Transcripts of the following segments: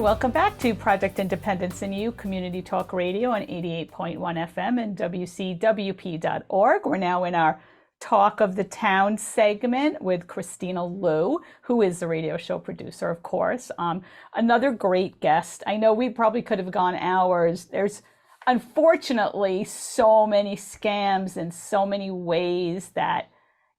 welcome back to Project Independence and You, Community Talk Radio on 88.1 FM and WCWP.org. We're now in our Talk of the Town segment with Kristina Lou, who is the radio show producer, of course. Another great guest. I know we probably could have gone hours. There's unfortunately so many scams and so many ways that,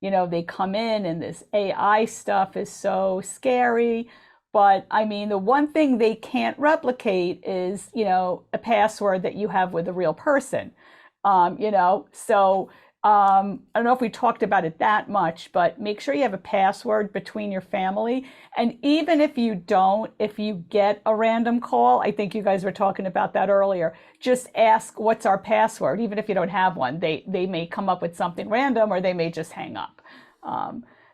they come in, and this AI stuff is so scary. But I mean, the one thing they can't replicate is, a password that you have with a real person. So I don't know if we talked about it that much, but make sure you have a password between your family. And even if you don't, if you get a random call, I think you guys were talking about that earlier, just ask, what's our password? Even if you don't have one, they may come up with something random, or they may just hang up.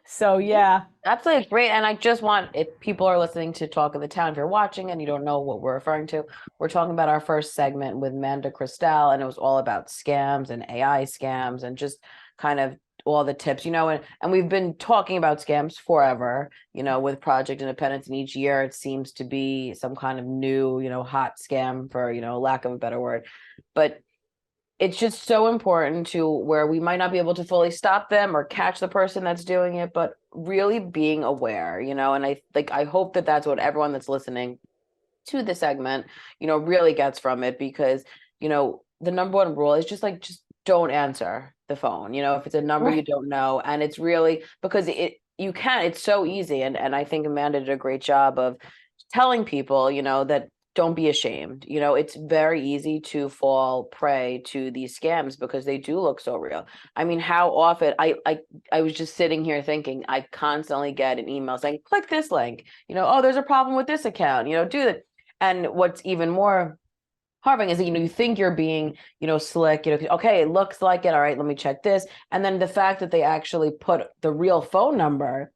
So yeah. Absolutely great. And I just want, if people are listening to Talk of the Town, if you're watching and you don't know what we're referring to, we're talking about our first segment with Manda Cristal, and it was all about scams and AI scams and just kind of all the tips, and we've been talking about scams forever, with Project Independence, and each year it seems to be some kind of new, hot scam, for, lack of a better word. But it's just so important to where we might not be able to fully stop them or catch the person that's doing it, but really being aware, and I hope that that's what everyone that's listening to the segment, really gets from it, because, the number one rule is just don't answer the phone, if it's a number you don't know. And it's really because it's so easy. And I think Amanda did a great job of telling people, that don't be ashamed. It's very easy to fall prey to these scams because they do look so real. I mean, how often I was just sitting here thinking, I constantly get an email saying, click this link, oh, there's a problem with this account, do that. And what's even more harming is that, you think you're being, slick, okay, it looks like it. All right, let me check this. And then the fact that they actually put the real phone number,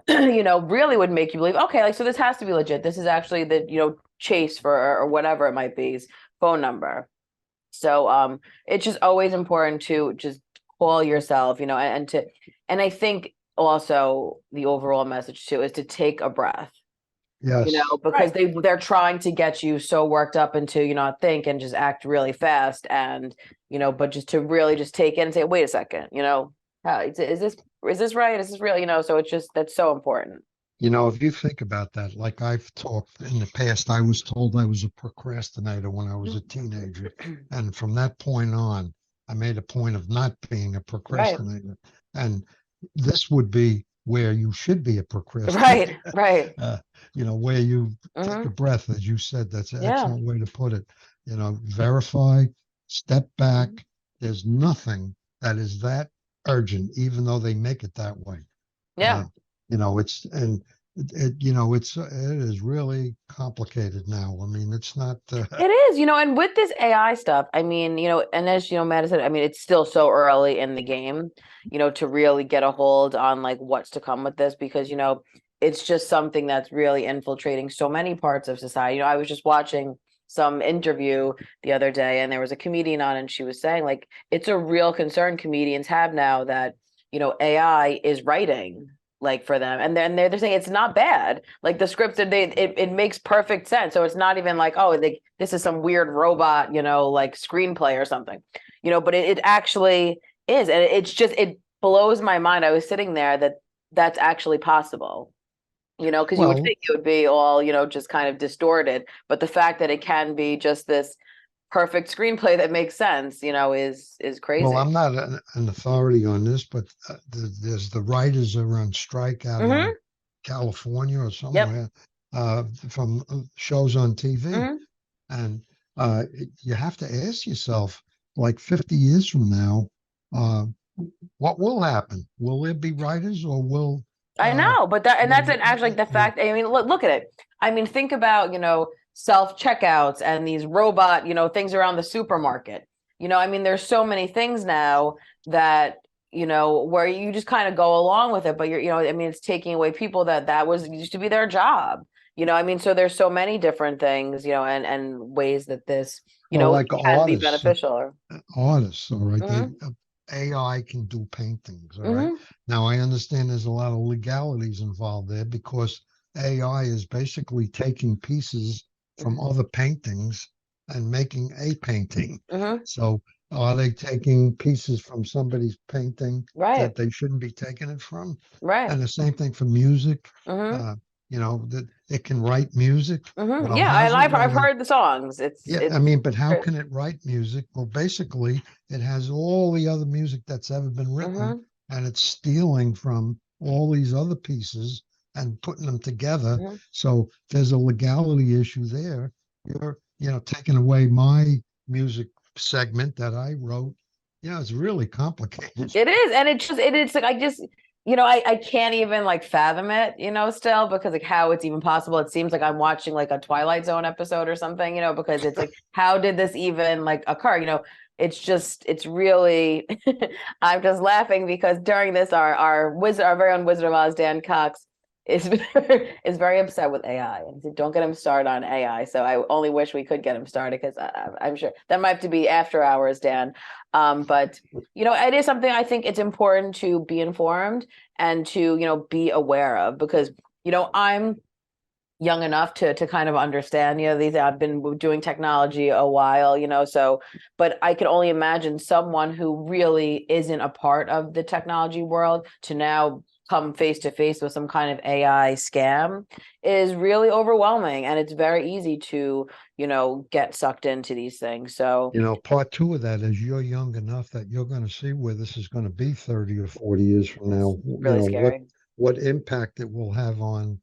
really would make you believe, okay, so this has to be legit. This is actually the, Chase for, or whatever it might be, phone number. So it's just always important to just call yourself, and I think also the overall message too is to take a breath. Yes. Because they're trying to get you so worked up into, think and just act really fast, and, but just to really just take it and say, wait a second, how is this right? Is this real? So it's just, that's so important. If you think about that, like I've talked in the past, I was told I was a procrastinator when I was a teenager. And from that point on, I made a point of not being a procrastinator. Right. And this would be where you should be a procrastinator. Right. Where you take a breath, as you said. That's an excellent way to put it. Verify, step back. There's nothing that is that urgent, even though they make it that way. Yeah. It is really complicated now. I mean, it's not. It is, and with this AI stuff, I mean, and as Matt said, I mean, it's still so early in the game, to really get a hold on what's to come with this, because it's just something that's really infiltrating so many parts of society. I was just watching some interview the other day, and there was a comedian on, and she was saying it's a real concern comedians have now that AI is writing for them, and then they're saying it's not bad. The scripts that it makes perfect sense. So it's not even this is some weird robot, screenplay or something, but it actually is. And it blows my mind. I was sitting there that's actually possible, because you would think it would be all, just kind of distorted. But the fact that it can be just this perfect screenplay that makes sense, is crazy. Well, I'm not an authority on this, but there's the writers are on strike out in California or somewhere from shows on TV. And you have to ask yourself, 50 years from now, what will happen? Will there be writers, or will... I know, but that's actually the fact. I mean, look at it. I mean, think about, self-checkouts and these robot, things around the supermarket. I mean, there's so many things now that, where you just kind of go along with it, but you're, I mean, it's taking away people that was used to be their job. I mean, so there's so many different things, and ways that this, can artists, be beneficial. Artists, all right. AI can do paintings, all right. Now, I understand there's a lot of legalities involved there, because AI is basically taking pieces from other paintings and making a painting. Mm-hmm. So are they taking pieces from somebody's painting Right. that they shouldn't be taking it from? Right. And the same thing for music. Mm-hmm. That it can write music. Mm-hmm. Well, Yeah, and how's it I've really? heard the songs. Yeah, It's I mean, but how can it write music? Well, basically, it has all the other music that's ever been written, mm-hmm. and it's stealing from all these other pieces and putting them together. Mm-hmm. So there's a legality issue there. You're taking away my music segment that I wrote. Yeah, it's really complicated. It is, and it's like I can't even like fathom it, still, because like how it's even possible. It seems like I'm watching like a Twilight Zone episode or something, because it's like, how did this even like occur? It's really I'm just laughing because during this our very own Wizard of Oz, Dan Cox, is is very upset with AI and said, don't get him started on AI. So I only wish we could get him started, because I'm sure that might have to be after hours, Dan. But it is something I think it's important to be informed and to be aware of, because I'm young enough to kind of understand these. I've been doing technology a while, so, but I can only imagine someone who really isn't a part of the technology world to now come face to face with some kind of AI scam is really overwhelming, and it's very easy to get sucked into these things. So Part two of that is you're young enough that you're going to see where this is going to be 30 or 40 years from now. really scary. What impact it will have on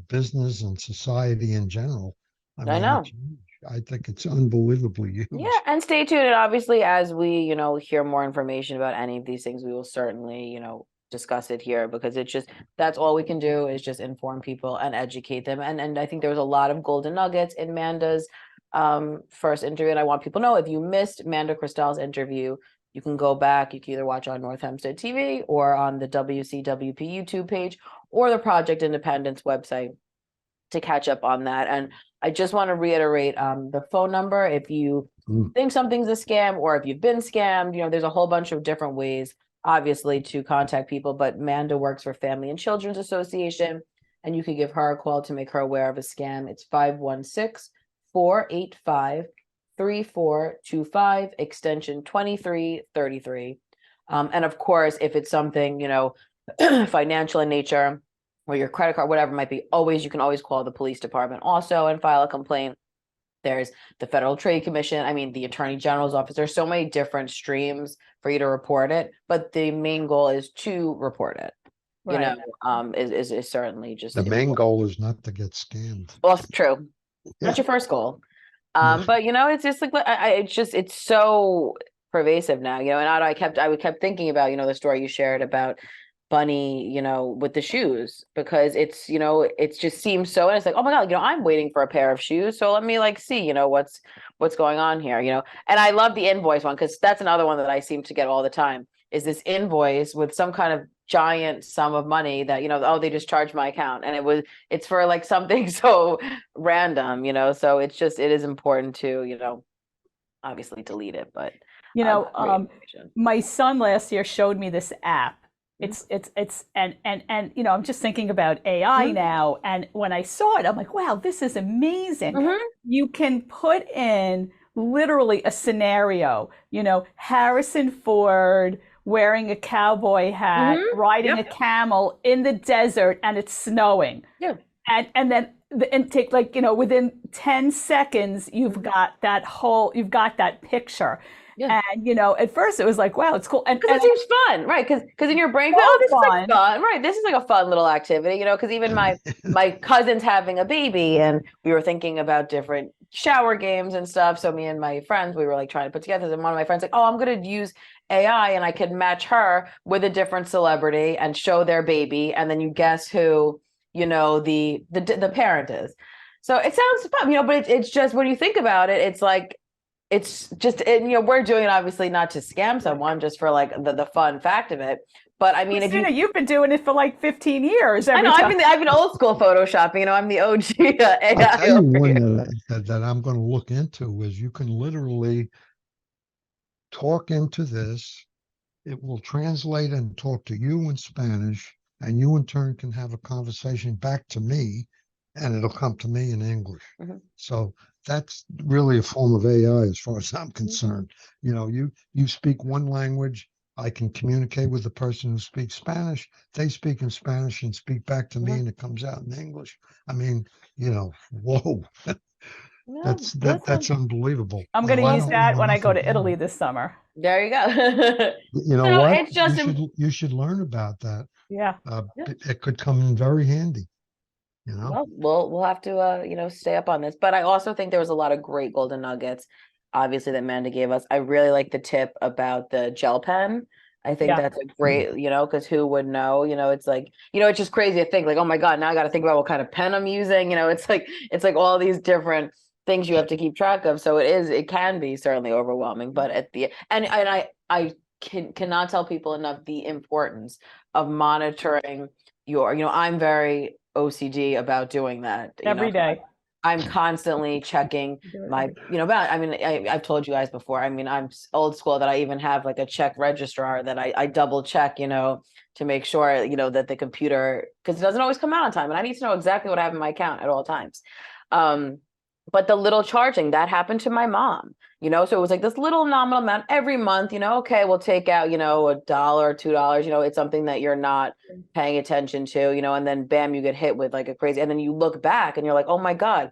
business and society in general. I I mean, know. it's huge. I think it's unbelievably huge. Yeah, and stay tuned. And obviously, as we, hear more information about any of these things, we will certainly, discuss it here, because that's all we can do is just inform people and educate them. And I think there was a lot of golden nuggets in Manda's first interview. And I want people to know, if you missed Manda Cristal's interview, you can go back. You can either watch on North Hempstead TV or on the WCWP YouTube page or the Project Independence website to catch up on that. And I just want to reiterate the phone number. If you think something's a scam, or if you've been scammed, there's a whole bunch of different ways, obviously, to contact people. But Manda works for Family and Children's Association, and you could give her a call to make her aware of a scam. It's 516-485-3425, extension 2333. And of course, if it's something, financial in nature, or your credit card, whatever it might be, you can always call the police department also and file a complaint. There's the Federal Trade Commission. I mean, the Attorney General's office. There's so many different streams for you to report it, but the main goal is to report it. Right. Is certainly just the main goal is not to get scammed. Well, true. Yeah. That's your first goal. Yeah. But it's just like it's so pervasive now. And Otto, I kept thinking about the story you shared about Bunny, with the shoes, because it's it just seems so, and it's like, oh my God, I'm waiting for a pair of shoes, so let me see what's going on here. And I love the invoice one, because that's another one that I seem to get all the time, is this invoice with some kind of giant sum of money that oh, they just charged my account, and it's for like something so random, so it is important to obviously delete it. But my son last year showed me this app. It's and I'm just thinking about AI now, and when I saw it, I'm like, wow, this is amazing. You can put in literally a scenario, Harrison Ford wearing a cowboy hat, riding a camel in the desert, and it's snowing. Yeah. And then take within 10 seconds, you've got that picture. Yeah. And at first it was like, wow, it's cool. And it seems fun, right? Because in your brain, oh, this is like fun, right? This is like a fun little activity, because even my cousin's having a baby, and we were thinking about different shower games and stuff. So me and my friends, we were like trying to put together, and one of my friends like, oh, I'm going to use AI, and I could match her with a different celebrity and show their baby, and then you guess who the parent is. So it sounds fun, but it's just, when you think about it, it's like, it's just, we're doing it obviously not to scam someone, just for like the fun fact of it. But I mean, Kristina, you've been doing it for like 15 years. I know, I've been old school photoshopping. I'm the OG AI. I'll tell you one that I'm going to look into is you can literally talk into this. It will translate and talk to you in Spanish, and you in turn can have a conversation back to me and it'll come to me in English. Mhm. So that's really a form of AI as far as I'm concerned. You speak one language, I can communicate with the person who speaks Spanish. They speak in Spanish and speak back to me, Mhm. and it comes out in English. I mean, whoa, Yeah, that's listen, unbelievable. I'm going And to I use don't that know when I enough go to about Italy it. this summer. there you go. You know So what? it's just, You should learn about that. Yeah. yeah. It could come in very handy. You know. Well, we'll have to stay up on this. But I also think there was a lot of great golden nuggets, obviously, that Amanda gave us. I really like the tip about the gel pen. I think Yeah. that's a great, because who would know? It's like, it's just crazy to think like, oh my God, now I got to think about what kind of pen I'm using. It's like all these different things you have to keep track of. So it can be certainly overwhelming. But at the and I cannot tell people enough the importance of monitoring I'm very OCD about doing that. Every day. I'm constantly checking my, I've told you guys before. I mean, I'm old school that I even have like a check registrar that I double check, to make sure, that the computer, because it doesn't always come out on time. And I need to know exactly what I have in my account at all times. But the little charging that happened to my mom, so it was like this little nominal amount every month, okay, we'll take out, $1, $2, it's something that you're not paying attention to, and then bam, you get hit with like a crazy, and then you look back and you're like, oh my God,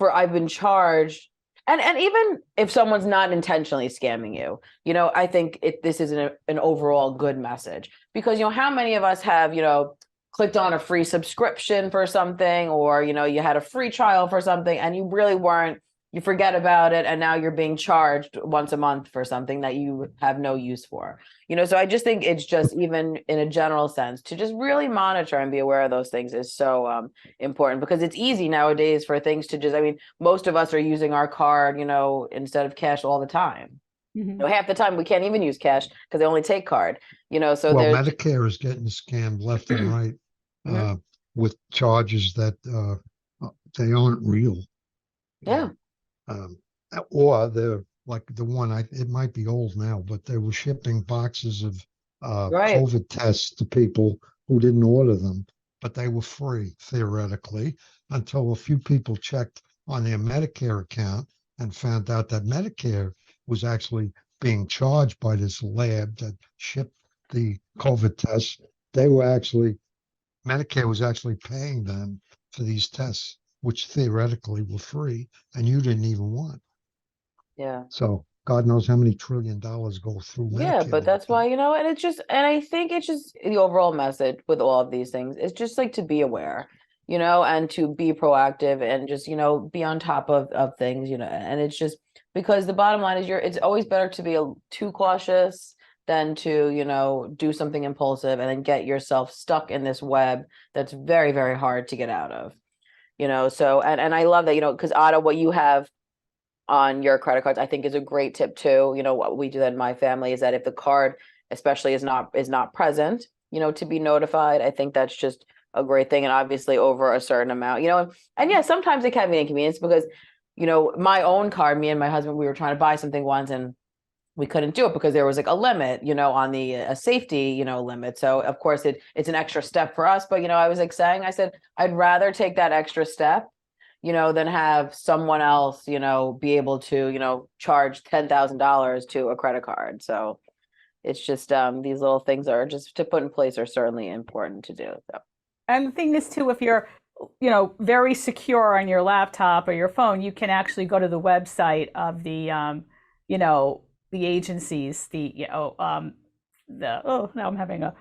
I've been charged. And even if someone's not intentionally scamming you, I think this is an overall good message, because, how many of us have, clicked on a free subscription for something, or you had a free trial for something and you really weren't, you forget about it, and now you're being charged once a month for something that you have no use for. So I just think it's just, even in a general sense, to just really monitor and be aware of those things is so important, because it's easy nowadays for things to just, most of us are using our card, instead of cash all the time. Mm-hmm. Half the time we can't even use cash because they only take card, so Well, there's Medicare is getting scammed left and right Mhm. with charges that they aren't real. Yeah. Or they're like the one, it might be old now, but they were shipping boxes of Right. COVID tests to people who didn't order them, but they were free theoretically, until a few people checked on their Medicare account and found out that Medicare was actually being charged by this lab that shipped the COVID tests. Medicare was actually paying them for these tests, which theoretically were free, and you didn't even want. Yeah. So God knows how many $1 trillion go through Yeah, Medicare but all that's the why, time. and it's just, and I think it's just the overall message with all of these things is just like to be aware, and to be proactive and just, be on top of things, and it's just because the bottom line is it's always better to be too cautious than to, do something impulsive and then get yourself stuck in this web that's very, very hard to get out of, so, and I love that, because Otto, what you have on your credit cards, I think is a great tip too. What we do in my family is that if the card especially is not present, to be notified. I think that's just a great thing. And obviously over a certain amount, and yeah, sometimes it can be inconvenience because, my own card, me and my husband, we were trying to buy something once and we couldn't do it because there was like a limit, on the a safety, limit. So of course it's an extra step for us. But I was like I said, I'd rather take that extra step, than have someone else, be able to, charge $10,000 to a credit card. So it's just these little things are just to put in place are certainly important to do. So. And the thing is too, if you're, very secure on your laptop or your phone, you can actually go to the website of you know, the agencies, now I'm having a,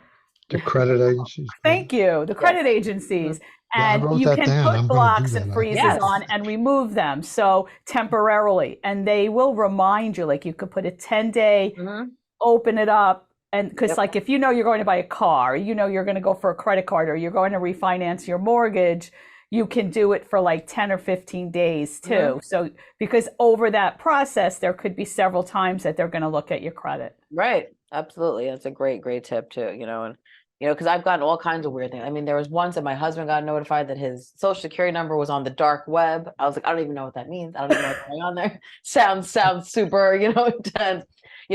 The credit agencies. thank you, the Yes. credit agencies, Yeah, I and wrote you that can down. put I'm going to do blocks and that freezes Yes. on and remove them. So temporarily, and they will remind you, like you could put a 10-day, Mhm. open it up. And because Yep. like if you're going to buy a car, you're going to go for a credit card or you're going to refinance your mortgage, you can do it for like 10 or 15 days too. Mhm. So because over that process, there could be several times that they're going to look at your credit. Right. Absolutely. That's a great, great tip too, and because I've gotten all kinds of weird things. I mean, there was once that my husband got notified that his social security number was on the dark web. I was like, I don't even know what that means. I don't even know what's going on there. Sounds super, intense.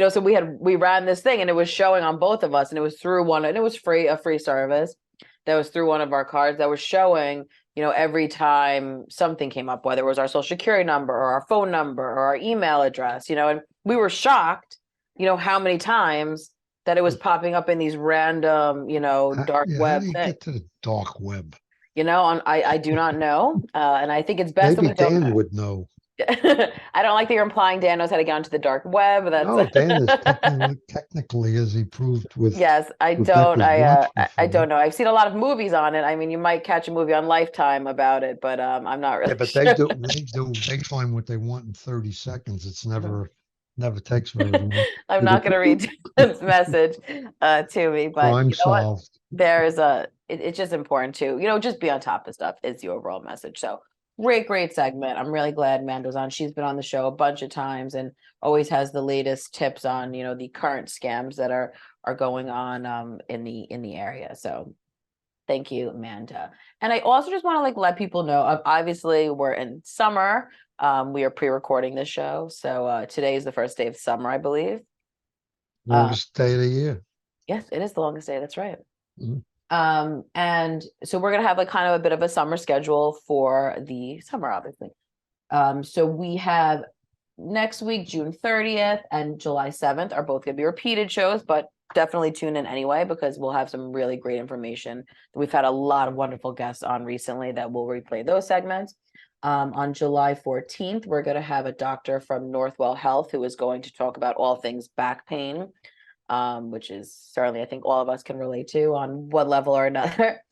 So we ran this thing and it was showing on both of us, and it was through one, and it was a free service that was through one of our cards that was showing every time something came up, whether it was our social security number or our phone number or our email address, and we were shocked, how many times that it was popping up in these random, dark Yeah, how web do you things. get to the dark web? I do not know. And I think it's best that Maybe we don't Dan know. would know. I don't like that you're implying Dan knows how to get onto the dark web. No, That's Dan is technically, as he proved yes, I with don't. Becca's watch I before. don't know. I've seen a lot of movies on it. I mean, you might catch a movie on Lifetime about it, but I'm not Yeah, really but sure. they find what they want in 30 seconds. It's never takes very long. I'm not It- going to read this message to me, but Crime you know what? solved. It's just important to, just be on top of stuff is the overall message. So great segment. I'm really glad Mando's on. She's been on the show a bunch of times and always has the latest tips on, the current scams that are going on in the area. So thank you, Amanda. And I also just want to let people know, obviously we're in summer. We are pre-recording this show. So today is the first day of summer, I believe. Longest day of the year. Yes, it is the longest day. That's right. Mhm. And so we're gonna have kind of a bit of a summer schedule for the summer, obviously. So we have next week, June 30th and July 7th are both gonna be repeated shows, but definitely tune in anyway because we'll have some really great information. We've had a lot of wonderful guests on recently that will replay those segments. On July 14th, we're going to have a doctor from Northwell Health who is going to talk about all things back pain, which is certainly, I think all of us can relate to on one level or another.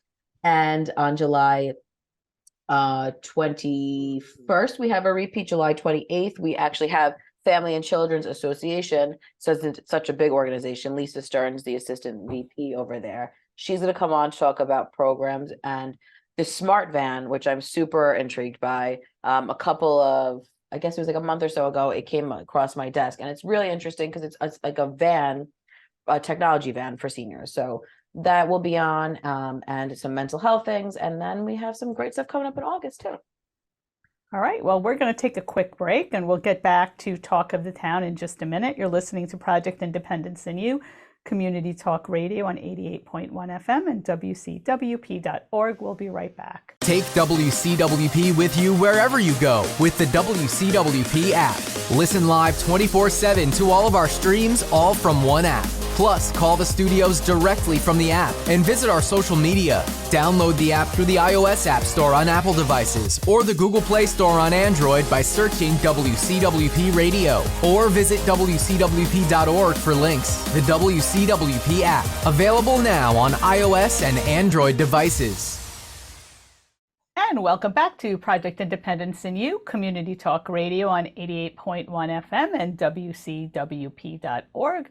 And on July 21st, we have a repeat. July 28th, we actually have Family and Children's Association, so it's such a big organization. Lisa Stearns, the assistant VP over there, she's going to come on to talk about programs and the Smart Van, which I'm super intrigued by. A couple of, I guess it was like a month or so ago, it came across my desk, and it's really interesting because it's like a van, a technology van for seniors. So that will be on, and some mental health things, and then we have some great stuff coming up in August too. All right, well, we're going to take a quick break and we'll get back to Talk of the Town in just a minute. You're listening to Project Independence in You, Community Talk Radio on 88.1 FM and WCWP.org. We'll be right back. Take WCWP with you wherever you go with the WCWP app. Listen live 24/7 to all of our streams, all from one app. Plus, call the studios directly from the app and visit our social media. Download the app through the iOS App Store on Apple devices or the Google Play Store on Android by searching WCWP Radio, or visit WCWP.org for links. The WCWP app, available now on iOS and Android devices. And welcome back to Project Independence in You, Community Talk Radio on 88.1 FM and WCWP.org.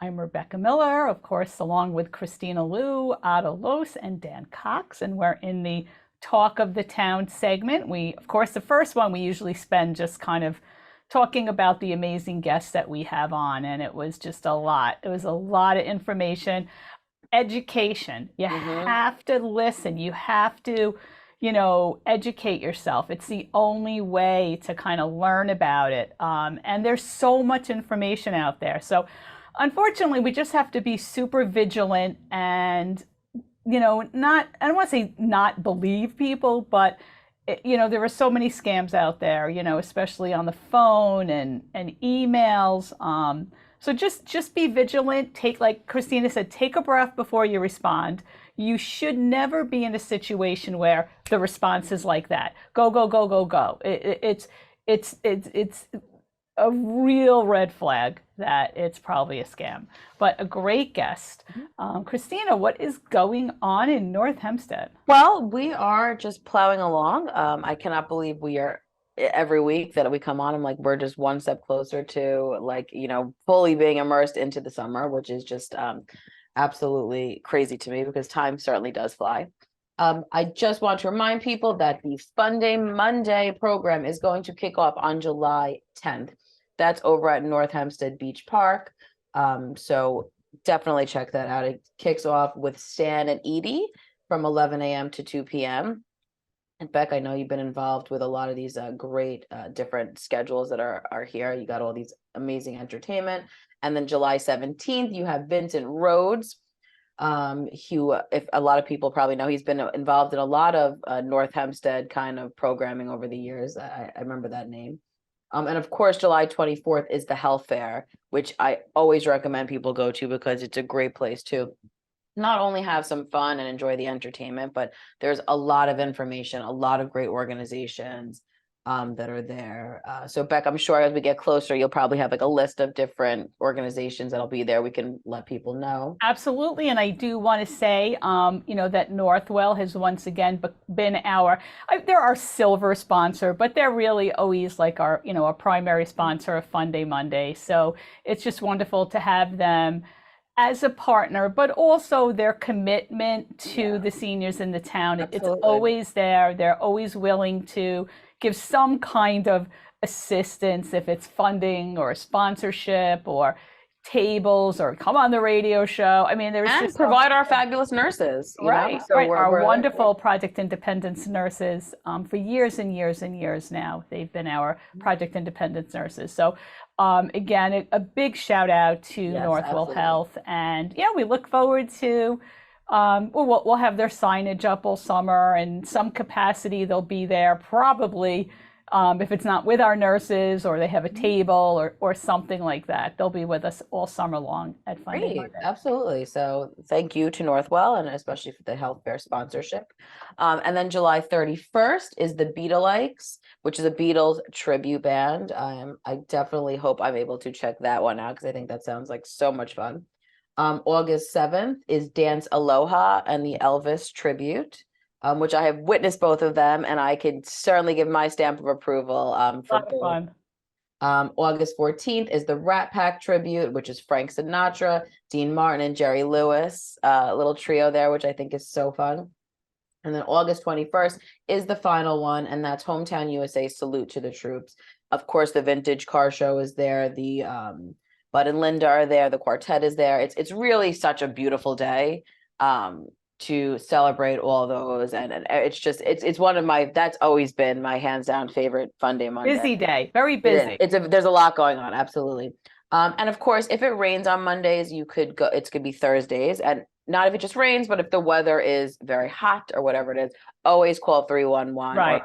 I'm Rebecca Miller, of course, along with Kristina Lou, Otto Los, and Dan Cox, and we're in the Talk of the Town segment. Of course, the first one we usually spend just kind of talking about the amazing guests that we have on, and it was just a lot. It was a lot of information. Education. You have to listen. You have to, educate yourself. It's the only way to kind of learn about it. And there's so much information out there. So unfortunately, we just have to be super vigilant and, I don't want to say not believe people, but, there are so many scams out there, especially on the phone and emails. So just be vigilant. Like Kristina said, take a breath before you respond. You should never be in a situation where the response is like that. Go, go, go, go, go. It's a real red flag that it's probably a scam. But a great guest. Kristina, what is going on in North Hempstead? Well, we are just plowing along. I cannot believe we are every week that we come on. I'm like, we're just one step closer to fully being immersed into the summer, which is just absolutely crazy to me because time certainly does fly. I just want to remind people that the Fun Day Monday program is going to kick off on July 10th. That's over at North Hempstead Beach Park. So definitely check that out. It kicks off with Stan and Edie from 11 a.m. to 2 p.m. And Beck, I know you've been involved with a lot of these great different schedules that are here. You got all these amazing entertainment. And then July 17th, you have Vincent Rhodes who, if a lot of people probably know, he's been involved in a lot of North Hempstead kind of programming over the years. I remember that name. And of course, July 24th is the health fair, which I always recommend people go to because it's a great place to not only have some fun and enjoy the entertainment, but there's a lot of information, a lot of great organizations that are there. So Beck, I'm sure as we get closer, you'll probably have like a list of different organizations that'll be there. We can let people know. Absolutely. And I do want to say, that Northwell has once again been they're our silver sponsor, but they're really always like our primary sponsor of Fun Day Monday. So it's just wonderful to have them as a partner, but also their commitment to the seniors in the town. Absolutely. It's always there. They're always willing to give some kind of assistance, if it's funding or sponsorship or tables or come on the radio show. I mean, there's just provide our fabulous nurses, right? So right. Our wonderful Project Independence nurses for years and years and years now. They've been our Project Independence nurses. So again, a big shout out to Northwell Health, and we look forward to. We'll have their signage up all summer, and some capacity they'll be there probably. If it's not with our nurses or they have a table or something like that, they'll be with us all summer long at Fun Day Monday. Absolutely. So thank you to Northwell, and especially for the health fair sponsorship. And then July 31st is the Beatleikes, which is a Beatles tribute band. I definitely hope I'm able to check that one out because I think that sounds like so much fun. August 7th is Dance Aloha and the Elvis tribute. Which I have witnessed both of them, and I could certainly give my stamp of approval for both. Fun. August 14th is the Rat Pack tribute, which is Frank Sinatra, Dean Martin, and Jerry Lewis, a little trio there, which I think is so fun. And then August 21st is the final one, and that's Hometown USA Salute to the Troops. Of course, the Vintage Car Show is there. The Bud and Linda are there. The quartet is there. It's really such a beautiful day. To celebrate all those, and it's just it's one of that's always been my hands down favorite Fun Day Monday. Busy day, very busy. There's a lot going on, absolutely. And of course, if it rains on Mondays, you could go. It could be Thursdays, and not if it just rains, but if the weather is very hot or whatever it is, always call 311 or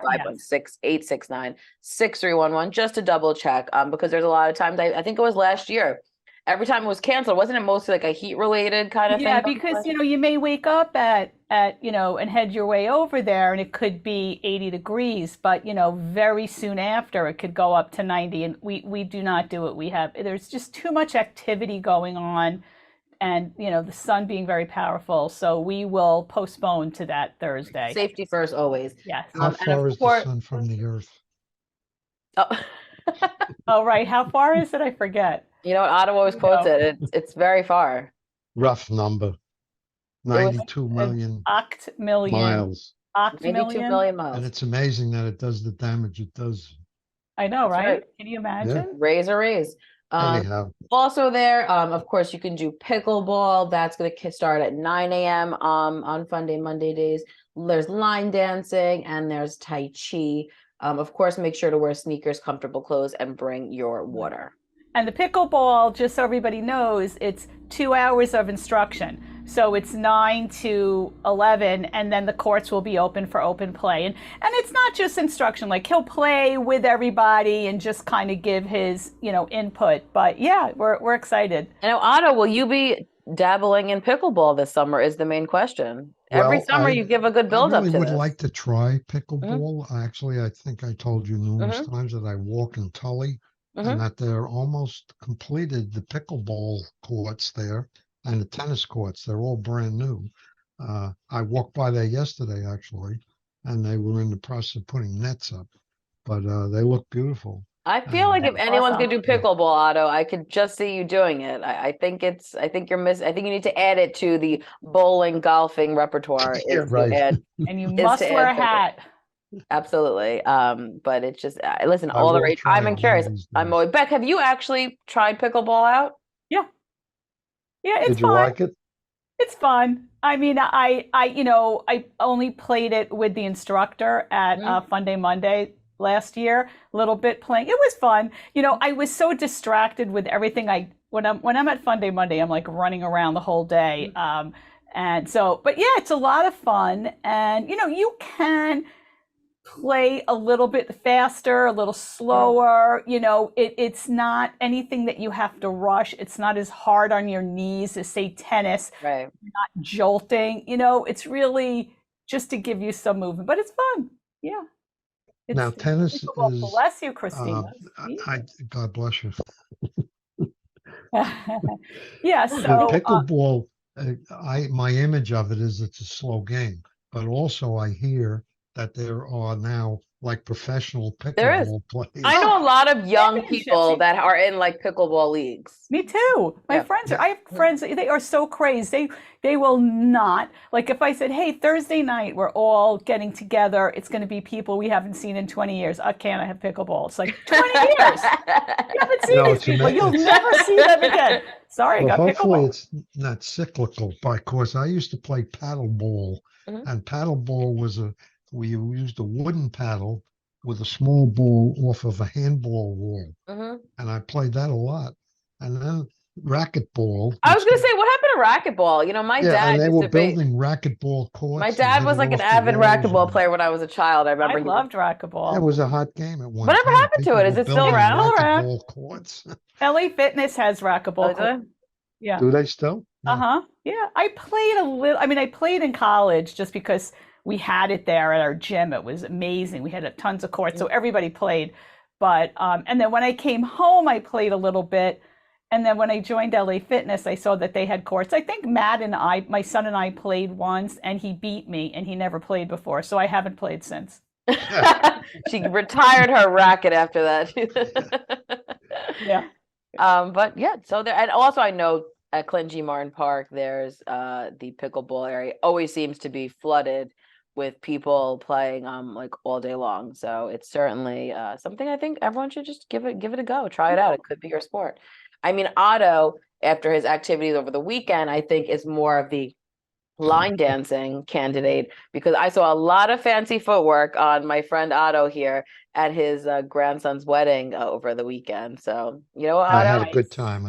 516-869-6311 just to double check. Because there's a lot of times I think it was last year. Every time it was canceled, wasn't it mostly like a heat related kind of thing? Yeah, because you may wake up at and head your way over there, and it could be 80 degrees, but very soon after it could go up to 90, and we do not do it. There's just too much activity going on, and the sun being very powerful, so we will postpone to that Thursday. Safety first, always. Yes. How far is the sun from the earth? Oh, oh right. How far is it? I forget. You know what? Otto always quotes it. It's very far. Rough number. 92 million miles. 92 million miles. And it's amazing that it does the damage it does. I know, right? Can you imagine? Yeah. Raise. Anyhow. Also there, of course, you can do pickleball. That's going to start at 9 a.m. On Fun Day Monday days. There's line dancing and there's Tai Chi. Of course, make sure to wear sneakers, comfortable clothes, and bring your water. And the pickleball, just so everybody knows, it's 2 hours of instruction. So it's 9 to 11, and then the courts will be open for open play. And it's not just instruction, like he'll play with everybody and just kind of give his, input. But yeah, we're excited. And now, Otto, will you be dabbling in pickleball this summer is the main question. Every summer you give a good build up to I would this. like to try pickleball. Actually, I think I told you numerous times that I walk in Tully. And that they're almost completed the pickleball courts there and the tennis courts. They're all brand new. I walked by there yesterday, actually, and they were in the process of putting nets up, but they look beautiful. I feel like if anyone's gonna do pickleball, Otto, I could just see you doing it. I think you need to add it to the bowling, golfing repertoire. Yeah, right. And you must wear a hat. Absolutely. But it's just listen, all the rage. I'm curious. I'm always Beck, have you actually tried pickleball out? Yeah. Yeah, it's Did you fun. like it? It's fun. I mean, I only played it with the instructor at Fun Day Monday last year, a little bit playing. It was fun. I was so distracted with everything when I'm at Fun Day Monday, I'm like running around the whole day. And so, but yeah, it's a lot of fun. And, you can play a little bit faster, a little slower. It's not anything that you have to rush. It's not as hard on your knees as, say, tennis, Right. not jolting. It's really just to give you some movement, but it's fun. Yeah. Now, tennis well, is, bless you, Kristina. God bless you. Yeah, so Pickleball, my image of it is it's a slow game, but also I hear that there are now like professional There is. pickleball players. I know a lot of young Championships, people that are in like pickleball leagues. Me too. My Yeah. friends I have friends, they are so crazy. They will not, like if I said, hey, Thursday night, we're all getting together. It's going to be people we haven't seen in 20 years. I have pickleball. It's like 20 years. You haven't seen these people. You'll never see them again. Sorry, I got hopefully pickleball. it's not cyclical, because I used to play paddleball, and paddleball we used a wooden paddle with a small ball off of a handball wall, and I played that a lot. And then racquetball. I was going to say, what happened to racquetball? My dad and they used were to be. building racquetball courts. My dad was like an avid racquetball player when I was a child. I remember. I loved racquetball. It was a hot game at one Whatever time. happened to it? Is it still around? Racquetball courts. LA Fitness has racquetball courts. Yeah. Do they still? Yeah. Yeah. I played a little. I mean, I played in college just because we had it there at our gym. It was amazing. We had tons of courts, so everybody played. But and then when I came home, I played a little bit. And then when I joined LA Fitness, I saw that they had courts. I think Matt and my son and I played once, and he beat me, and he never played before. So I haven't played since. She retired her racket after that. Yeah. But yeah, so there, and also I know at Clinton G. Martin Park, there's the pickleball area always seems to be flooded with people playing like all day long. So it's certainly something I think everyone should just give it a go. Try it out. It could be your sport. I mean, Otto, after his activities over the weekend, I think is more of the line dancing candidate, because I saw a lot of fancy footwork on my friend Otto here at his grandson's wedding over the weekend. So, Otto, I had a good time.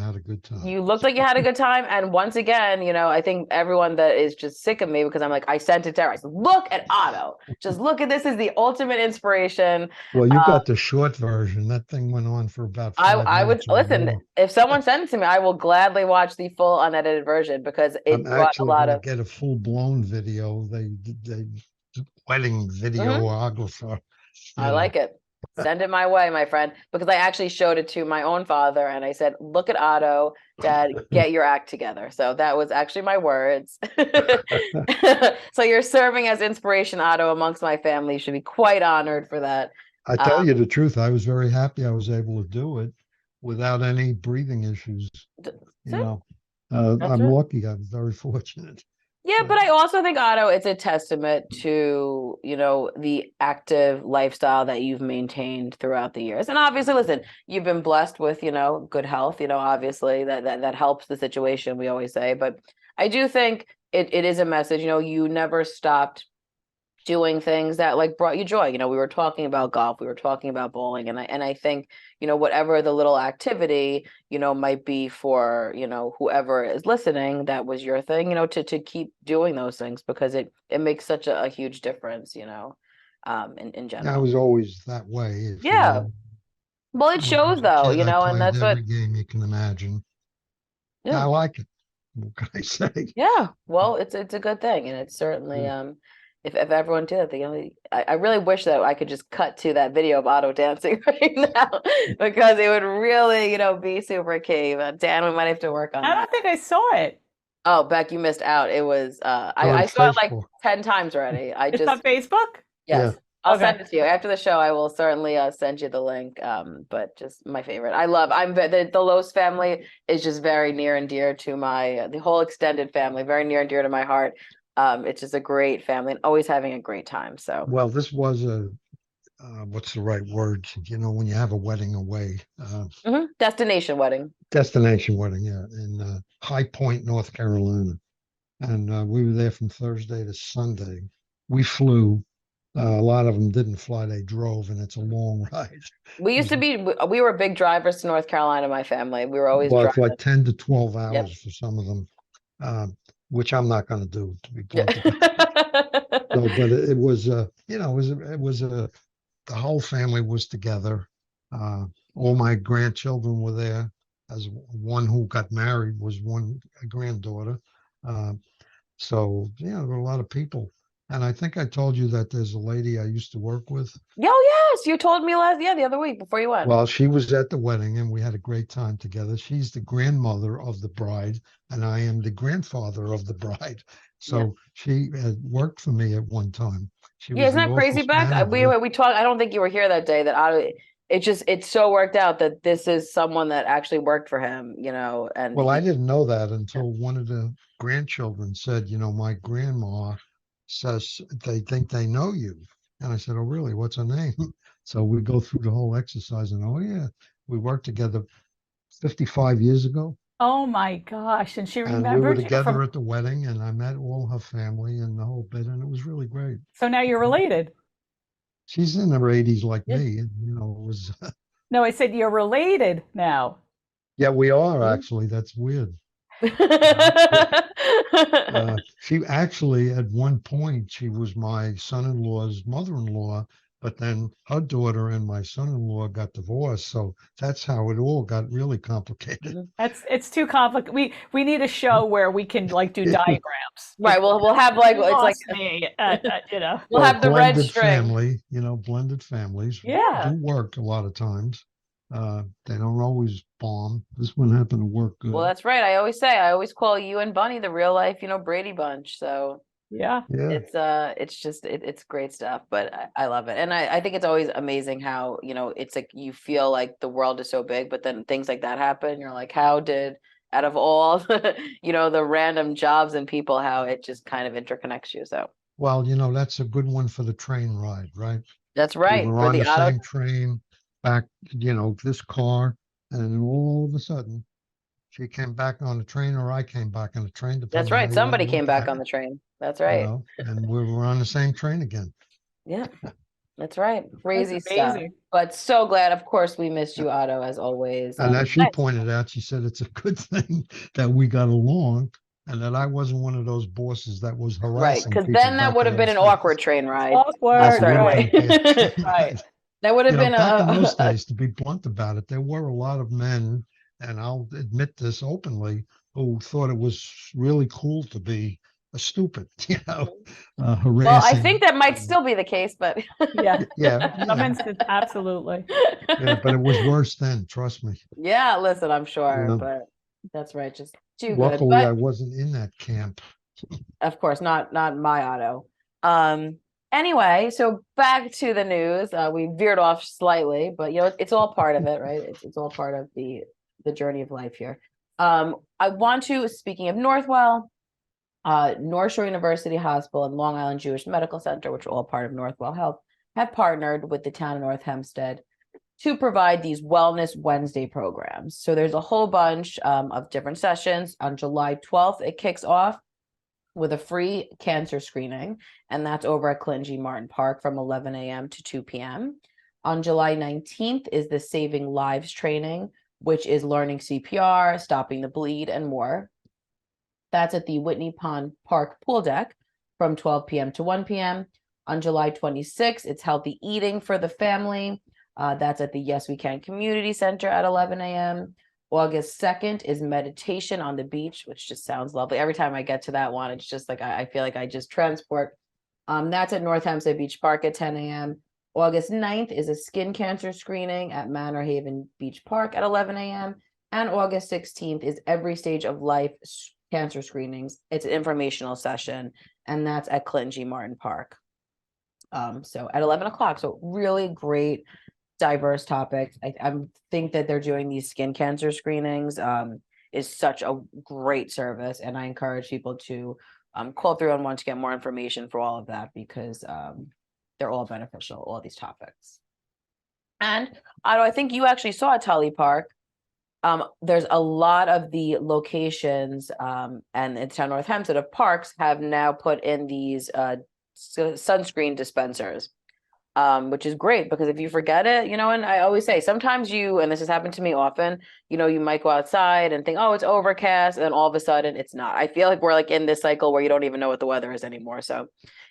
You looked like you had a good time. And once again, I think everyone that is just sick of me, because I'm like, I sent it to her. I said, look at Otto. Just look at this is the ultimate inspiration. Well, you got the short version. That thing went on for about 5 I would minutes or listen. more. If someone sends it to me, I will gladly watch the full unedited version, because it I'm brought a lot of. Get a full blown video. They wedding videographer. I like it. Send it my way, my friend, because I actually showed it to my own father and I said, look at Otto, Dad, get your act together. So that was actually my words. So you're serving as inspiration, Otto, amongst my family. You should be quite honored for that. I tell you the truth, I was very happy I was able to do it without any breathing issues. I'm lucky. I'm very fortunate. Yeah, but I also think, Otto, it's a testament to, the active lifestyle that you've maintained throughout the years. And obviously, listen, you've been blessed with, good health, obviously that helps the situation, we always say. But I do think it is a message, you never stopped doing things that like brought you joy. We were talking about golf, we were talking about bowling, and I think, whatever the little activity, might be for, whoever is listening, that was your thing, to keep doing those things, because it makes such a huge difference, in general. I was always that way. Yeah. Well, it shows though, and that's every what game you can imagine. Yeah. I like it. What can I say? Yeah. Well, it's a good thing, and it's certainly if everyone did that, I really wish that I could just cut to that video of Otto dancing right now, because it would really, be super key. But Dan, we might have to work on that. I don't think I saw it. Oh, Beck, you missed out. It was I saw it like 10 times already. It's on Facebook? Yes. Yeah. I'll send it to you after the show. I will certainly send you the link. But just my favorite. The Los family is just very near and dear to the whole extended family, very near and dear to my heart. It's just a great family and always having a great time. So, well, this was what's the right word? When you have a wedding away, destination wedding, yeah, in High Point, North Carolina. And we were there from Thursday to Sunday. We flew. A lot of them didn't fly; they drove, and it's a long ride. We were big drivers to North Carolina. My family, we were always driving. Like 10 to 12 hours for some of them. which I'm not going to do, to be blunt. No, but it was, the whole family was together. All my grandchildren were there. As one who got married was one granddaughter. So, there were a lot of people. And I think I told you that there's a lady I used to work with. Oh, yes, you told me the other week before you went. Well, she was at the wedding and we had a great time together. She's the grandmother of the bride and I am the grandfather of the bride. So she had worked for me at one time. She was isn't the that crazy, office Beck? manager. We talked. I don't think you were here that day. It so worked out that this is someone that actually worked for him, and Well, I didn't know that until one of the grandchildren said, my grandma says they think they know you. And I said, oh, really? What's her name? So we go through the whole exercise and, oh, yeah, we worked together 55 years ago. Oh my gosh. And she And we were remembered you together from, at the wedding and I met all her family and the whole bit. And it was really great. so now you're related. She's in her 80s like Yeah. me. And, it was, No, I said you're related now. yeah, we are actually. That's weird. She actually, at one point, she was my son-in-law's mother-in-law, but then her daughter and my son-in-law got divorced. So that's how it all got really complicated. It's too complicated. We need a show where we can like do diagrams. Right. We'll have like You it's like lost me we'll have the red blended string. family, blended families Yeah. do work a lot of times. They don't always bomb. This one happened to work good. Well, that's right. I always call you and Bunny the real life, Brady Bunch. So Yeah. Yeah. it's great stuff, but I love it. And I think it's always amazing how, it's like you feel like the world is so big, but then things like that happen. You're like, how did out of all the random jobs and people, how it just kind of interconnects you. So Well, that's a good one for the train ride, right? that's right. We were For on the the auto. same train back, this car, and all of a sudden she came back on the train or I came back on the train, That's depending on right. how you want Somebody to came look back at on it, the train. That's right. and we were on the same train again. Yeah, that's right. Crazy That's stuff. amazing. But so glad, of course, we missed you, Otto, as always. And as she pointed out, she said it's a good thing that we got along and that I wasn't one of those bosses that was right, harassing because people then that back would in have been those an days. awkward train ride. Awkward. That's It would have right. been a bad train Right. ride. That would have been Back in those days, to be blunt about it, there were a lot of men, and I'll admit this openly, who thought it was really cool to be a stupid, harassing. Well, I think that might still be the case, but Yeah. Yeah, Some instance, absolutely. yeah, but it was worse then, trust me. yeah, listen, I'm sure, Yeah. but that's right, just too good. Luckily, I But wasn't in that camp. of course, not my Otto. Anyway, so back to the news. We veered off slightly, but it's all part of it, right? It's all part of the journey of life here. I want to, speaking of Northwell, North Shore University Hospital and Long Island Jewish Medical Center, which are all part of Northwell Health, have partnered with the Town of North Hempstead to provide these Wellness Wednesday programs. So there's a whole bunch of different sessions. On July 12th, it kicks off with a free cancer screening, and that's over at Clinton G. Martin Park from 11 a.m. to 2 p.m. On July 19th is the Saving Lives training, which is learning CPR, stopping the bleed, and more. That's at the Whitney Pond Park pool deck from 12 p.m. to 1 p.m. On July 26th, it's healthy eating for the family. That's at the Yes We Can Community Center at 11 a.m. August 2nd is meditation on the beach, which just sounds lovely. Every time I get to that one, it's just like I feel like I just transport. That's at North Hempstead Beach Park at 10 a.m. August 9th is a skin cancer screening at Manor Haven Beach Park at 11 a.m. And August 16th is Every Stage of Life cancer screenings. It's an informational session, and that's at Clinton G. Martin Park. So at 11 o'clock. So really great, diverse topics. I think that they're doing these skin cancer screenings is such a great service, and I encourage people to call 311 to get more information for all of that, because they're all beneficial, all these topics. And I think you actually saw Tully Park. There's a lot of the locations and in Town North Hempstead of parks have now put in these sunscreen dispensers. which is great because if you forget it, and I always say sometimes and this has happened to me often, you might go outside and think, oh, it's overcast, and then all of a sudden it's not. I feel like we're like in this cycle where you don't even know what the weather is anymore. So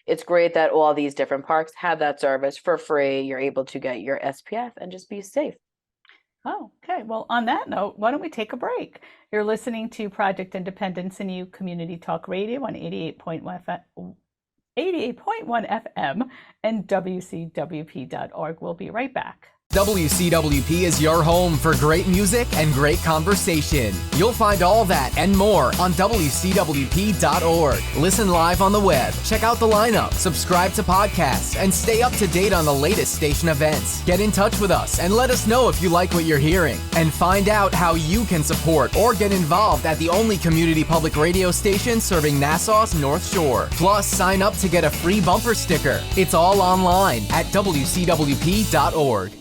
it's great that all these different parks have that service for free. You're able to get your SPF and just be safe. Oh, okay. Well, on that note, why don't we take a break? You're listening to Project Independence in You Community Talk Radio on 88.1 FM and WCWP.org. We'll be right back. WCWP is your home for great music and great conversation. You'll find all that and more on WCWP.org. Listen live on the web, check out the lineup, subscribe to podcasts, and stay up to date on the latest station events. Get in touch with us and let us know if you like what you're hearing. And find out how you can support or get involved at the only community public radio station serving Nassau's North Shore. Plus, sign up to get a free bumper sticker. It's all online at WCWP.org.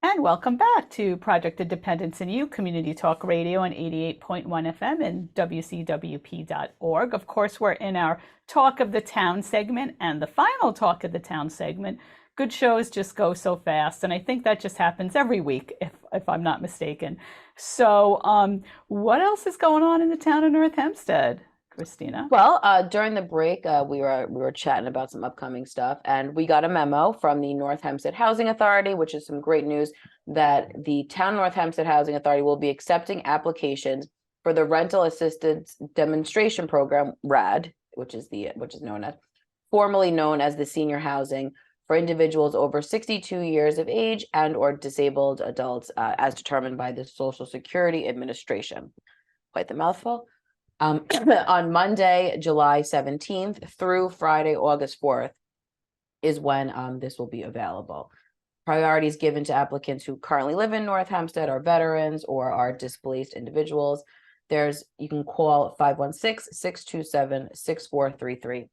And welcome back to Project Independence in You Community Talk Radio on 88.1 FM and WCWP.org. Of course, we're in our Talk of the Town segment and the final Talk of the Town segment. Good shows just go so fast, and I think that just happens every week, if I'm not mistaken. So what else is going on in the town of North Hempstead, Kristina? Well, during the break, we were chatting about some upcoming stuff, and we got a memo from the North Hempstead Housing Authority, which is some great news that the Town North Hempstead Housing Authority will be accepting applications for the Rental Assistance Demonstration Program, RAD, which is formerly known as the Senior Housing for individuals over 62 years of age and or disabled adults, as determined by the Social Security Administration. Quite the mouthful. On Monday, July 17th through Friday, August 4th is when this will be available. Priorities given to applicants who currently live in North Hempstead, are veterans, or are displaced individuals. You can call 516-627-6433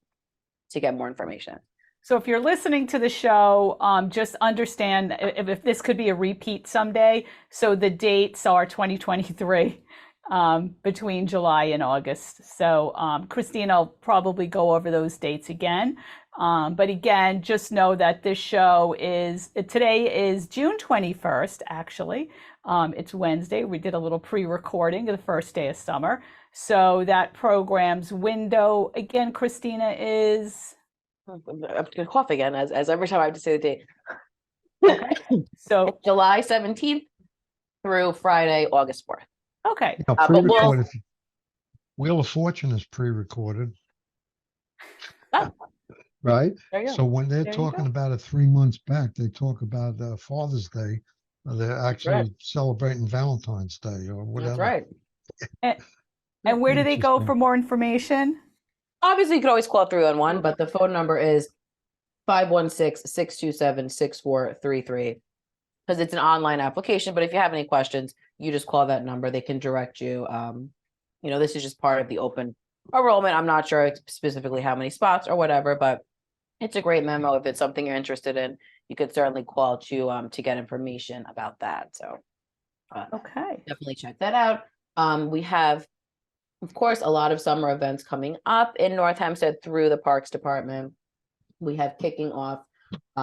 to get more information. So if you're listening to the show, just understand if this could be a repeat someday. So the dates are 2023. Between July and August. So Kristina will probably go over those dates again. But again, just know that this show today is June 21st, actually. It's Wednesday. We did a little pre-recording of the first day of summer. So that program's window, again, Kristina, is... I'm going to cough again as every time I have to say the date. Okay. So July 17th through Friday, August 4th. Okay. Pre-recorded. Wheel of Fortune is pre-recorded. Oh. Right? There you go. So when they're talking about it 3 months back, they talk about Father's Day. They're actually celebrating Valentine's Day or whatever. That's right. And where do they go for more information? Obviously, you could always call 311, but the phone number is 516-627-6433 because it's an online application. But if you have any questions, you just call that number. They can direct you. This is just part of the open enrollment. I'm not sure specifically how many spots or whatever, but it's a great memo. If it's something you're interested in, you could certainly call to get information about that. So okay, definitely check that out. We have, of course, a lot of summer events coming up in North Hempstead through the Parks Department. We have kicking off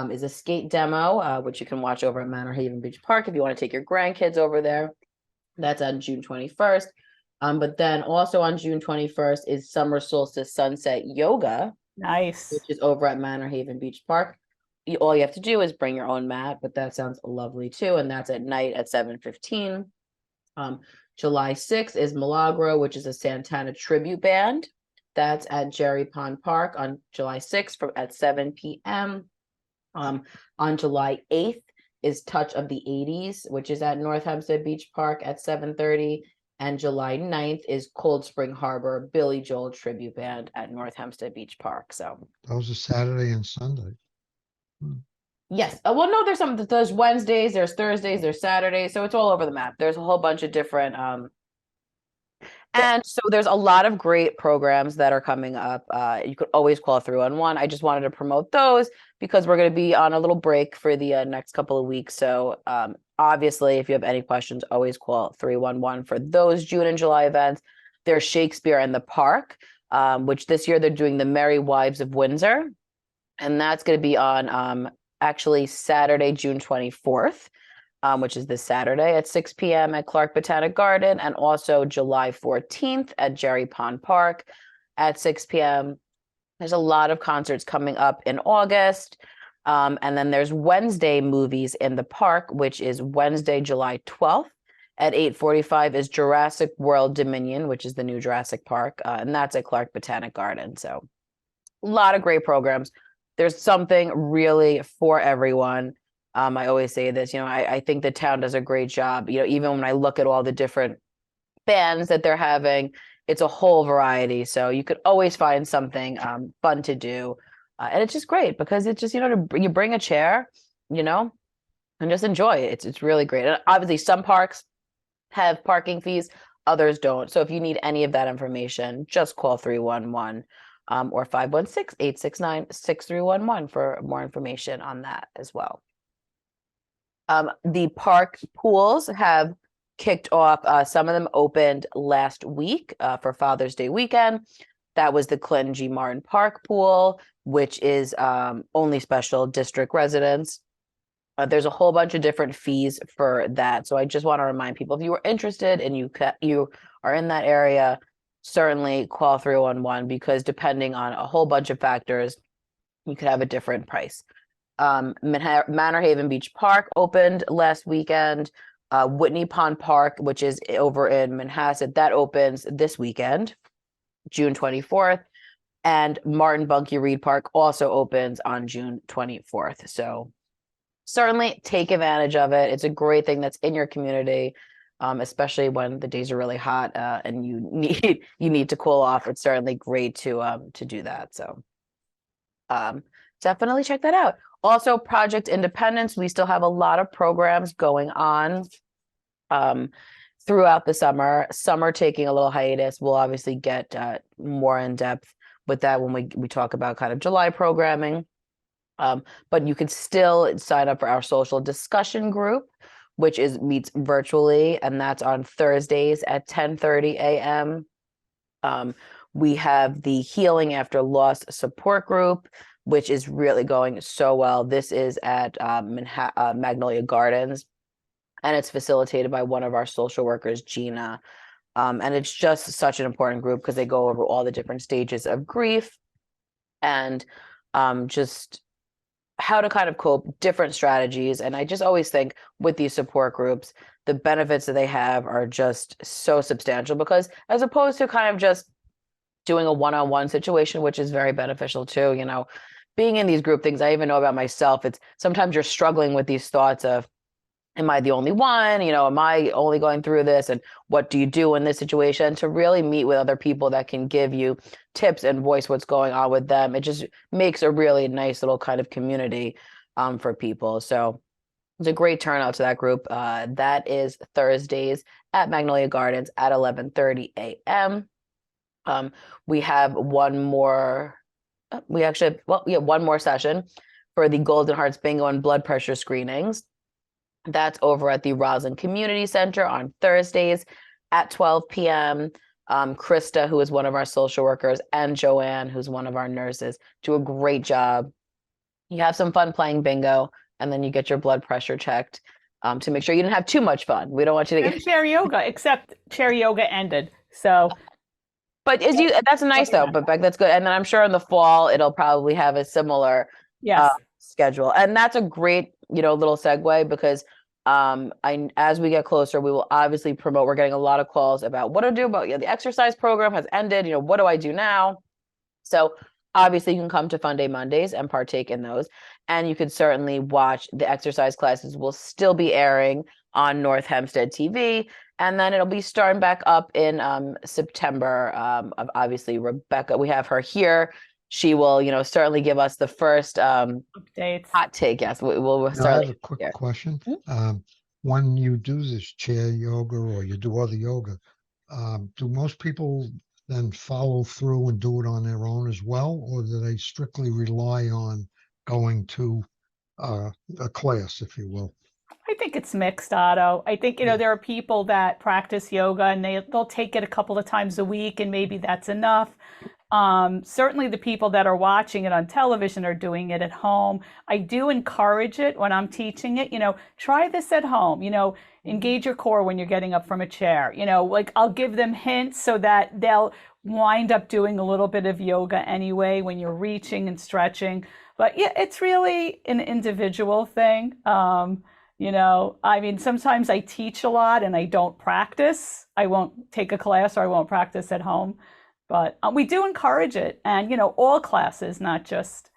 is a skate demo, which you can watch over at Manor Haven Beach Park if you want to take your grandkids over there. That's on June 21st. But then also on June 21st is Summer Solstice Sunset Yoga. Nice. Which is over at Manor Haven Beach Park. All you have to do is bring your own mat, but that sounds lovely too. And that's at night at 7:15. July 6th is Milagro, which is a Santana tribute band. That's at Jerry Pond Park on July 6th at 7 p.m. On July 8th is Touch of the 80s, which is at North Hempstead Beach Park at 7:30. And July 9th is Cold Spring Harbor Billy Joel Tribute Band at North Hempstead Beach Park. So those are Saturday and Sunday. Yes. Well, no, there's Wednesdays, there's Thursdays, there's Saturdays. So it's all over the map. There's a whole bunch of different and so there's a lot of great programs that are coming up. You could always call 311. I just wanted to promote those because we're going to be on a little break for the next couple of weeks. So obviously, if you have any questions, always call 311 for those June and July events. There's Shakespeare in the Park, which this year they're doing the Merry Wives of Windsor. And that's going to be on actually Saturday, June 24th, which is this Saturday at 6 p.m. at Clark Botanic Garden, and also July 14th at Jerry Pond Park at 6 p.m. There's a lot of concerts coming up in August. And then there's Wednesday movies in the park, which is Wednesday, July 12th at 8:45 is Jurassic World Dominion, which is the new Jurassic Park. And that's at Clark Botanic Garden. So a lot of great programs. There's something really for everyone. I always say this, I think the town does a great job. Even when I look at all the different bands that they're having, it's a whole variety. So you could always find something fun to do. And it's just great because it's just, you bring a chair, and just enjoy it. It's really great. And obviously some parks have parking fees, others don't. So if you need any of that information, just call 311 or 516-869-6311 for more information on that as well. The park pools have kicked off. Some of them opened last week for Father's Day weekend. That was the Clinton G. Martin Park pool, which is only special district residents. There's a whole bunch of different fees for that. So I just want to remind people, if you are interested and you are in that area, certainly call 311 because depending on a whole bunch of factors, you could have a different price. Manor Haven Beach Park opened last weekend. Whitney Pond Park, which is over in Manhasset, that opens this weekend, June 24th. And Martin Bunky Reed Park also opens on June 24th. So certainly take advantage of it. It's a great thing that's in your community, especially when the days are really hot and you need to cool off. It's certainly great to do that. So definitely check that out. Also, Project Independence, we still have a lot of programs going on throughout the summer. Summer taking a little hiatus. We'll obviously get more in depth with that when we talk about kind of July programming. But you can still sign up for our social discussion group, which meets virtually, and that's on Thursdays at 10:30 a.m. We have the Healing After Loss support group, which is really going so well. This is at Magnolia Gardens, and it's facilitated by one of our social workers, Gina. And it's just such an important group because they go over all the different stages of grief and just how to kind of cope, different strategies. And I just always think with these support groups, the benefits that they have are just so substantial because as opposed to kind of just doing a one-on-one situation, which is very beneficial too, being in these group things, I even know about myself, it's sometimes you're struggling with these thoughts of, am I the only one? Am I only going through this? And what do you do in this situation? To really meet with other people that can give you tips and voice what's going on with them. It just makes a really nice little kind of community for people. So it's a great turnout to that group. That is Thursdays at Magnolia Gardens at 11:30 a.m. We have one more session for the Golden Hearts Bingo and blood pressure screenings. That's over at the Roslyn Community Center on Thursdays at 12 p.m. Krista, who is one of our social workers, and Joanne, who's one of our nurses, do a great job. You have some fun playing bingo, and then you get your blood pressure checked to make sure you didn't have too much fun. We don't want you to get chair yoga, except chair yoga ended. So, but that's nice though. But Beck, that's good. And then I'm sure in the fall it'll probably have a similar schedule, and that's a great little segue because as we get closer, we will obviously promote. We're getting a lot of calls about what to do about the exercise program has ended. What do I do now? So obviously you can come to Fun Day Mondays and partake in those, and you can certainly watch the exercise classes. Will still be airing on North Hempstead TV, and then it'll be starting back up in September. Obviously Rebecca, we have her here. She will, certainly give us the first updates. Hot take. Yes, we'll start. I have a quick question. Mm-hmm. When you do this chair yoga or you do other yoga, do most people then follow through and do it on their own as well, or do they strictly rely on going to a class, if you will? I think it's mixed, Otto. I think, there are people that practice yoga and they'll take it a couple of times a week and maybe that's enough. Certainly the people that are watching it on television are doing it at home. I do encourage it when I'm teaching it. Try this at home. Engage your core when you're getting up from a chair. Like I'll give them hints so that they'll wind up doing a little bit of yoga anyway when you're reaching and stretching. But yeah, it's really an individual thing. Sometimes I teach a lot and I don't practice. I won't take a class or I won't practice at home. But we do encourage it, and all classes, not just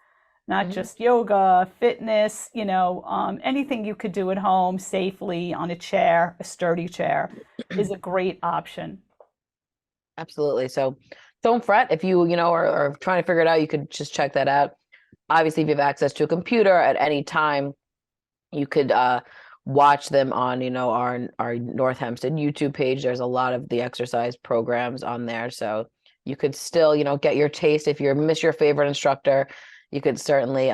yoga, fitness. Anything you could do at home safely on a chair, a sturdy chair, is a great option. Absolutely. So don't fret if you are trying to figure it out. You could just check that out. Obviously, if you have access to a computer at any time, you could watch them on our North Hempstead YouTube page. There's a lot of the exercise programs on there, so you could still, get your taste. If you miss your favorite instructor, you could certainly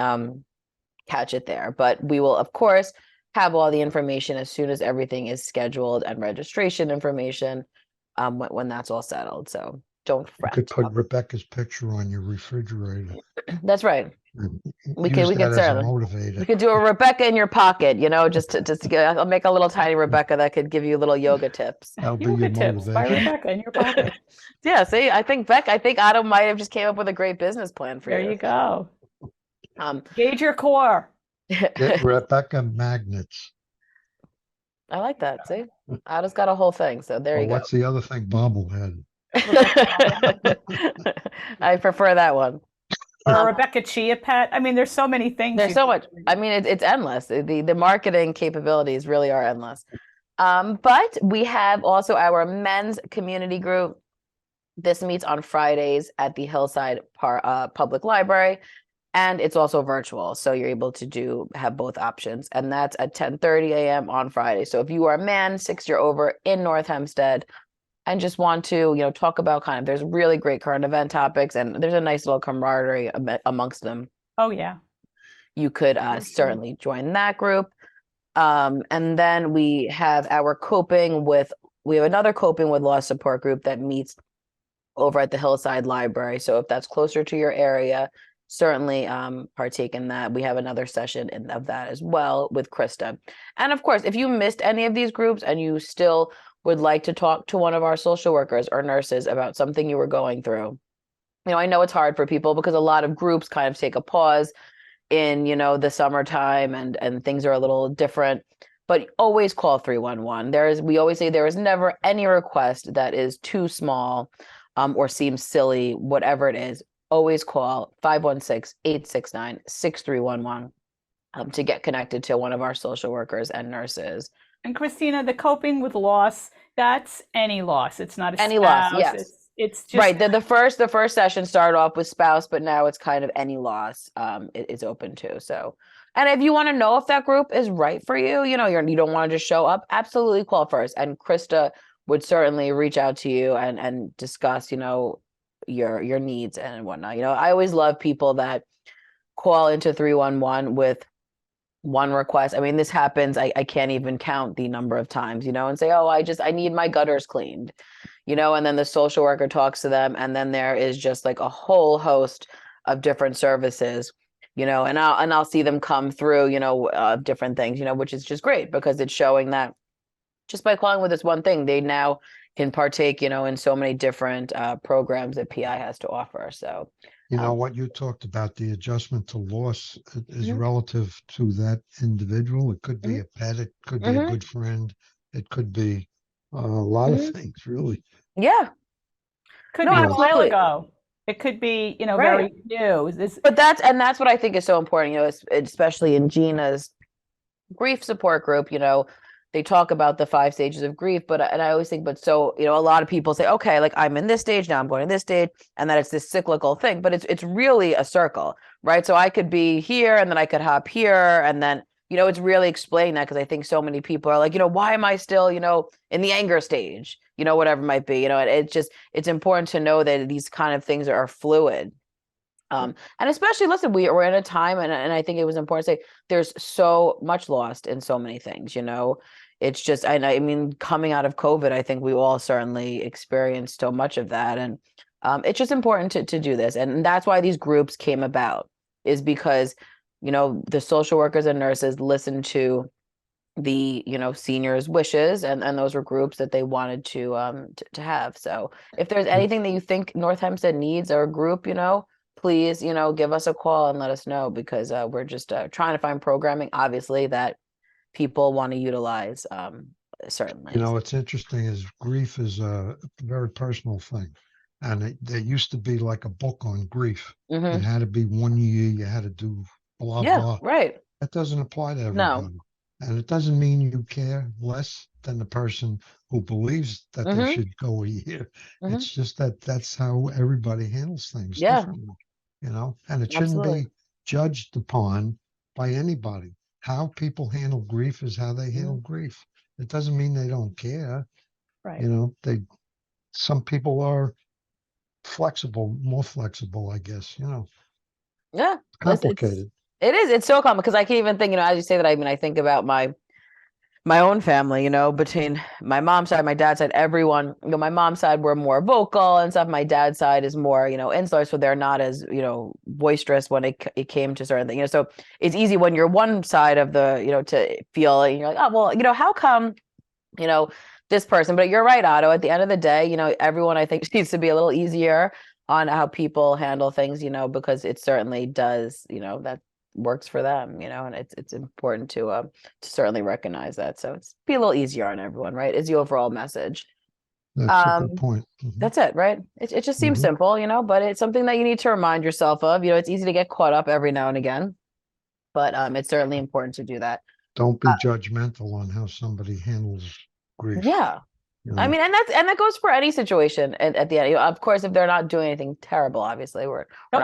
catch it there. But we will, of course, have all the information as soon as everything is scheduled and registration information when that's all settled. So don't fret. You could put Rebecca's picture on your refrigerator. That's right. We could certainly. We could do a Rebecca in your pocket, just to get. I'll make a little tiny Rebecca that could give you little yoga tips. Yoga tips by Rebecca in your pocket. Yeah, see, I think Otto might have just came up with a great business plan for you. There you go. Gauge your core. Get Rebecca magnets. I like that. See, Otto's got a whole thing. So there you go. What's the other thing? Bobblehead. I prefer that one. Or Rebecca Chia pet. There's so many things. There's so much. It's endless. The marketing capabilities really are endless. But we have also our men's community group. This meets on Fridays at the Hillside Public Library, and it's also virtual, so you're able to have both options. And that's at 10:30 a.m. on Friday. So if you are a man, 6 year over in North Hempstead, and just want to, talk about there's really great current event topics, and there's a nice little camaraderie amongst them. Oh, yeah. You could certainly join that group. And then we have another coping with loss support group that meets over at the Hillside Library. So if that's closer to your area, certainly partake in that. We have another session of that as well with Krista. And of course, if you missed any of these groups and you still would like to talk to one of our social workers or nurses about something you were going through. I know it's hard for people because a lot of groups kind of take a pause in, the summertime and things are a little different, but always call 311. We always say there is never any request that is too small or seems silly, whatever it is. Always call 516-869-6311 to get connected to one of our social workers and nurses. And Kristina, the coping with loss, that's any loss. It's not any loss. Yes. It's just right. The first session started off with spouse, but now it's kind of any loss is open to. So, and if you want to know if that group is right for you, you don't want to just show up, absolutely call first. And Krista would certainly reach out to you and discuss, your needs and whatnot. I always love people that call into 311 with one request. This happens. I can't even count the number of times, and say, oh, I need my gutters cleaned, and then the social worker talks to them. And then there is just like a whole host of different services, and I'll see them come through, different things, which is just great because it's showing that just by calling with this one thing, they now can partake, in so many different programs that PI has to offer. So what you talked about, the adjustment to loss is relative to that individual. It could be a pet, it could be a good friend, it could be a lot of things, really. Yeah. Could be a while ago. It could be, very new. But that's what I think is so important, especially in Gina's grief support group, they talk about the 5 stages of grief, and I always think, a lot of people say, okay, like I'm in this stage, now I'm going to this stage, and that it's this cyclical thing, but it's really a circle, right? So I could be here and then I could hop here. And then, it's really explaining that because I think so many people are like, why am I still, in the anger stage, whatever it might be, it's important to know that these kind of things are fluid. And especially, listen, we're in a time, and I think it was important to say there's so much lost in so many things, it's just, coming out of COVID, I think we all certainly experienced so much of that. And It's just important to do this. And that's why these groups came about, is because, the social workers and nurses listened to the, seniors' wishes, and those were groups that they wanted to have. So if there's anything that you think North Hempstead needs, or a group, please, give us a call and let us know, because we're just trying to find programming, obviously, that people want to utilize, certainly. What's interesting is grief is a very personal thing. And there used to be like a book on grief. It had to be 1 year, you had to do blah, blah. Right. That doesn't apply to everybody. No. And it doesn't mean you care less than the person who believes that they should go a year. It's just that that's how everybody handles things differently, and it shouldn't be judged upon by anybody. How people handle grief is how they handle grief. It doesn't mean they don't care. Right. Some people are more flexible, I guess, Yeah. complicated. It is. It's so common, because I can even think, as you say that, I think about my own family, between my mom's side, my dad's side, everyone, my mom's side were more vocal and stuff. My dad's side is more, insular, so they're not as, boisterous when it came to certain things, so it's easy when you're one side of the, to feel, and you're like, oh, well, how come, this person, but you're right, Otto, at the end of the day, everyone, I think, needs to be a little easier on how people handle things, because it certainly does, that works for them, and it's important to certainly recognize that. So it's be a little easier on everyone, right? Is the overall message. That's a good point. That's it, right? It just seems simple, but it's something that you need to remind yourself of. It's easy to get caught up every now and again, but it's certainly important to do that. Don't be judgmental on how somebody handles grief. Yeah. I mean, and that goes for any situation. And at the end, of course, if they're not doing anything terrible, obviously, don't be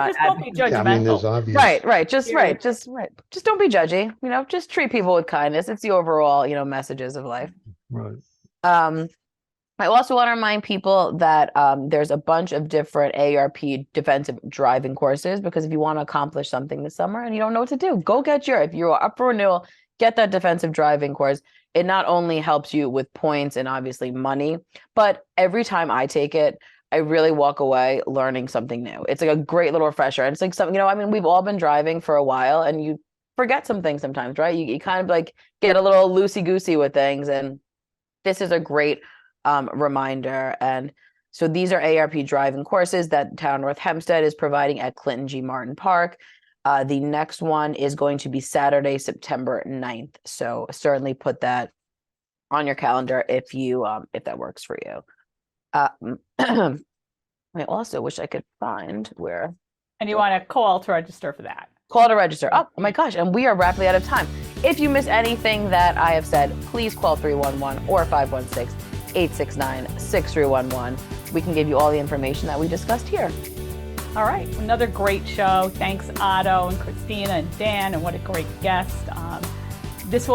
judgmental. Yeah, I mean, there's obvious. Right. Just don't be judgy. Just treat people with kindness. It's the overall, messages of life. Right. I also want to remind people that there's a bunch of different AARP defensive driving courses, because if you want to accomplish something this summer and you don't know what to do, go get if you're up for renewal, get that defensive driving course. It not only helps you with points and obviously money, but every time I take it, I really walk away learning something new. It's like a great little refresher. And it's like something, we've all been driving for a while, and you forget some things sometimes, right? You kind of like get a little loosey-goosey with things. And this is a great reminder. And so these are AARP driving courses that Town of North Hempstead is providing at Clinton G. Martin Park. The next one is going to be Saturday, September 9th. So certainly put that on your calendar if that works for you. I also wish I could find where. And you want to call to register for that. Call to register. Oh my gosh. And we are rapidly out of time. If you miss anything that I have said, please call 311 or 516-869-6311. We can give you all the information that we discussed here. All right, another great show. Thanks, Otto and Kristina and Dan, and what a great guest. This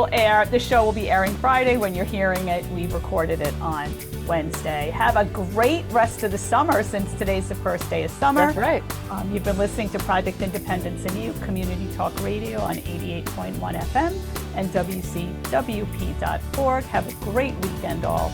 show will be airing Friday. When you're hearing it, we recorded it on Wednesday. Have a great rest of the summer, since today's the first day of summer. That's right. You've been listening to Project Independence in You, Community Talk Radio on 88.1 FM and WCWP.org. Have a great weekend, all.